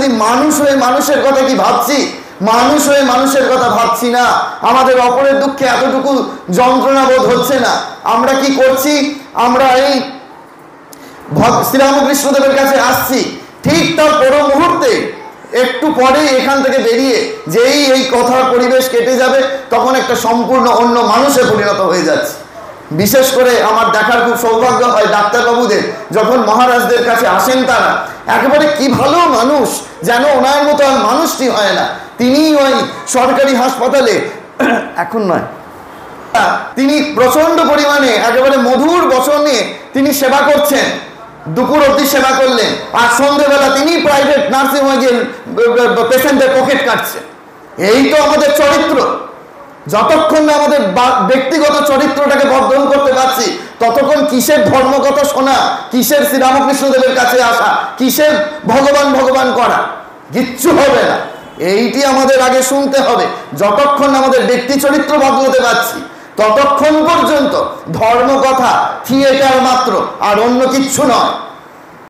খালি মানুষ হয়ে মানুষের কথা কি ভাবছি? মানুষ হয়ে মানুষের কথা ভাবছি না। আমাদের অপরের দুঃখে এতটুকু যন্ত্রণা বোধ হচ্ছে না। আমরা কি করছি? আমরা এই শ্রীরামকৃষ্ণদেবের কাছে আসছি, ঠিক তার পর মুহূর্তে একটু পরেই এখান থেকে বেরিয়ে যেই এই কথার পরিবেশ কেটে যাবে, তখন একটা সম্পূর্ণ অন্য মানুষে পরিণত হয়ে যাচ্ছে। বিশেষ করে আমার দেখার খুব সৌভাগ্য হয় ডাক্তারবাবুদের, যখন মহারাজদের কাছে আসেন তারা, একেবারে কি ভালো মানুষ, যেন ওনার মতো আর মানুষটি হয় না। তিনি ওই সরকারি হাসপাতালে এখন নয়, তিনি প্রচন্ড পরিমাণে একেবারে মধুর বচনে তিনি সেবা করছেন, দুপুর অবধি সেবা করলেন, আর সন্ধ্যেবেলা তিনি প্রাইভেট নার্সিং হোমে গিয়ে পেশেন্টের পকেট কাটছেন। এই তো আমাদের চরিত্র। যতক্ষণ না আমাদের ব্যক্তিগত চরিত্রটাকে বর্ধন করতে পারছি, ততক্ষণ কিসের ধর্মকথা শোনা, কিসের শ্রীরামকৃষ্ণদেবের কাছে আসা, কিসের ভগবান ভগবান করা, কিচ্ছু হবে না। এইটি আমাদের আগে শুনতে হবে। যতক্ষণ আমাদের ব্যক্তি চরিত্র বদলাতে পারছি, ততক্ষণ পর্যন্ত ধর্মকথা থিয়েটার মাত্র, আর অন্য কিচ্ছু নয়।